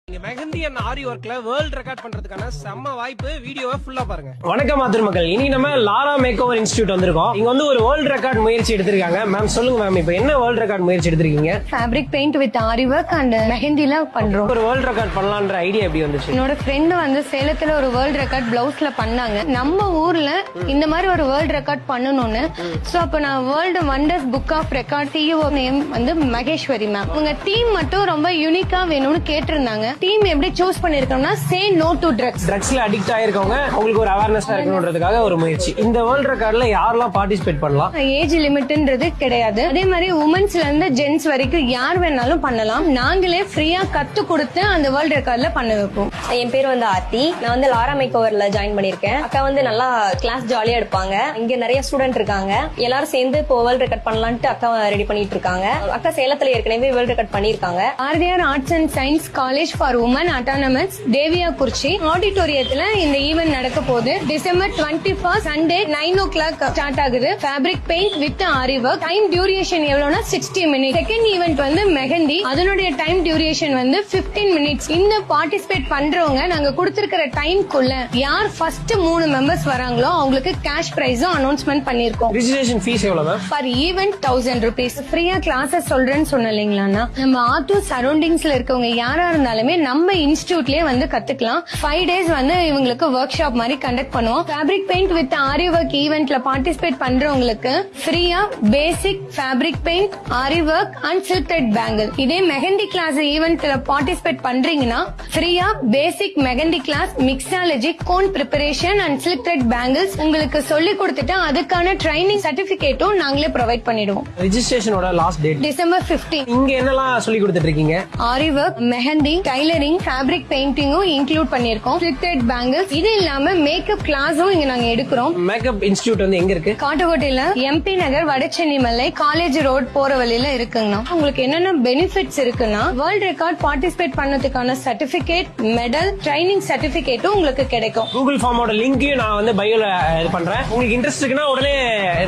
Mehndi and ஆரி ஒர்க்ல world record பண்றதுக்கான செம்ம வாய்ப்பு. வீடியோவை ஃபுல்லா பாருங்க. வணக்கம் ஆத்தூர் மக்கள், இனி நம்ம லாரா மேக் ஓவர் இன்ஸ்டியூட் வந்திருக்கோம். இங்க வந்து ஒரு வேர்ல்ட் ரெக்கார்ட் முயற்சி எடுத்திருக்காங்க. மேம் சொல்லுங்க மேம், இப்போ என்ன வேர்ல்ட் ரெக்கார்ட் முயற்சி எடுத்திருக்கீங்க? Fabric paint with aari work and மெஹந்தில பண்றோம். ஒரு வேர்ல்ட் ரெக்கார்ட் பண்ணலாம்ன்ற ஐடியா எப்படி வந்துச்சு? என்னோட ஃப்ரெண்ட் வந்து சேலத்துல ஒரு வேர்ல்ட் ரெக்கார்ட் பிளவுஸ்ல பண்ணாங்க. நம்ம ஊர்ல இந்த மாதிரி ஒரு வேர்ல்ட் ரெக்கார்ட் பண்ணணும்னு சோ அப்ப நான் world wonders book of record CEO name வந்து மகேஸ்வரி மேம். உங்க டீம் மட்டும் ரொம்ப யூனிக்கா வேணும்னு கேட்டிருந்தாங்க. டீம் எப்படி சூஸ் பண்ணிருக்கோம்னா சே நோ டு ட்ரக்ஸ். ட்ரக்ஸ்ல அடிக்ட் ஆயிருக்கவங்க அவங்களுக்கு ஒரு அவேர்னஸ் இருக்கணும்ன்றதுக்காக ஒரு முயற்சி. இந்த வேர்ல்ட் ரெக்கார்ட்ல யாரெல்லாம் பார்ட்டிசிபேட் பண்ணலாம்? ஏஜ் லிமிட்ன்றது கிடையாது. அதே மாதிரி உமன்ஸ்ல இருந்து ஜென்ஸ் வரைக்கும் யார் வேணாலும் பண்ணலாம். நாங்களே ஃப்ரீயா கத்து கொடுத்து அந்த வேர்ல்ட் ரெக்கார்ட்ல பண்ண வைப்போம். என் பேர் வந்து ஆர்த்தி. நான் வந்து லாரா மேக் ஓவர்ல ஜாயின் பண்ணிருக்கேன். அக்கா வந்து நல்லா கிளாஸ் ஜாலியா எடுப்பாங்க. இங்க நிறைய ஸ்டூடெண்ட் இருக்காங்க. எல்லாரும் சேர்ந்து இப்போ வேர்ல்ட் ரெக்கார்ட் பண்ணலான்ட்டு அக்கா ரெடி பண்ணிட்டு இருக்காங்க. அக்கா சேலத்துல ஏற்கனவே வேர்ல்ட் ரெக்கார்ட் பண்ணிருக்காங்க. RTR arts and science college for women autonomous Deviyakurichi ஆடிட்டோரியத்துல இந்த ஈவென்ட் நடக்க போகுது. டிசம்பர் 21 சண்டே 9 o'clock ஸ்டார்ட் ஆகுது. Fabric paint with aari work. Time duration எவ்வளவுனா 60 மினிட்ஸ். செகண்ட் ஈவென்ட் வந்து மெஹந்தி. அதனுடைய டைம் டியூரேஷன் வந்து 15 மினிட்ஸ். இந்த பார்ட்டிசிபேட் பண்றவங்க நாங்க கொடுத்திருக்கிற டைம்க்குள்ள யார் ஃபர்ஸ்ட் 3 மெம்பர்ஸ் வராங்களோ அவங்களுக்கு கேஷ் பிரைஸும் அனௌன்ஸ்மெண்ட் பண்ணிருக்கோம். ரிஜிஸ்ட்ரேஷன் ஃபீஸ் எவ்வளவு மேம்? Per event 1000 rupees. ஃப்ரீயா கிளாஸஸ் சொல்றேன்னு சொன்னீங்களா? நம்ம ஆத்தூர் சரௌண்டிங்ஸ்ல இருக்கவங்க யாரா இருந்தாலுமே நம்ம இன்ஸ்டிடியூட்லயே வந்து கத்துக்கலாம். 5 days வந்து இவங்களுக்கு ஒர்க் ஷாப் மாதிரி கண்டக்ட் பண்ணுவோம். Fabric paint with aari work ஈவென்ட்ல பார்ட்டிசிபேட் பண்றவங்களுக்கு ஃப்ரீயா basic fabric paint, aari work and silk thread bangle. இதே மெஹந்தி கிளாஸ் ஈவென்ட்ல பார்ட்டிசிபேட் பண்றீங்கன்னா ஃப்ரீயா basic mehndi class, mixology, cone preparation and silk thread bangles உங்களுக்கு சொல்லி கொடுத்துட்டு அதுக்கான ட்ரைனிங் சர்டிபிகேட்டும் நாங்களே ப்ரொவைட் பண்ணிடுவோம். ரிஜிஸ்ட்ரேஷனோட லாஸ்ட் டேட் டிசம்பர் 15. இங்க என்னெல்லாம் சொல்லி கொடுத்துட்டு இருக்கீங்க? Aari work, mehndi, tailoring, fabric பெயிண்டிங்கும் இன்க்ளூட் பண்ணிருக்கோம். Silk thread bangles. இது இல்லாம மேக்கப் கிளாஸும் இங்க நாங்க எடுக்கிறோம். மேக்கப் இன்ஸ்டிடியூட் வந்து எங்க இருக்கு? காட்டுக்கோட்டையில எம்பி நகர் வடசென்னை மலை காலேஜ் ரோட் போற வழியில இருக்குங்கண்ணா. உங்களுக்கு என்னென்ன பெனிஃபிட்ஸ் இருக்குன்னா வேர்ல்ட் ரெக்கார்ட் பார்ட்டிசிபேட் பண்ணதுக்கான சர்டிபிகேட், மெடல், ட்ரைனிங் சர்டிபிகேட்டும் உங்களுக்கு கிடைக்கும். கூகுள் ஃபார்மோட லிங்கையும் நான் வந்து பயோல இது பண்றேன். உங்களுக்கு இன்ட்ரெஸ்ட் இருக்குன்னா உடனே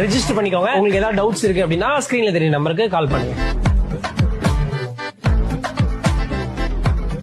ரெஜிஸ்டர் பண்ணிக்கோங்க. உங்களுக்கு ஏதாவது டவுட்ஸ் இருக்கு அப்படின்னா ஸ்கிரீன்ல தெரியும் நம்பருக்கு கால் பண்ணுங்க.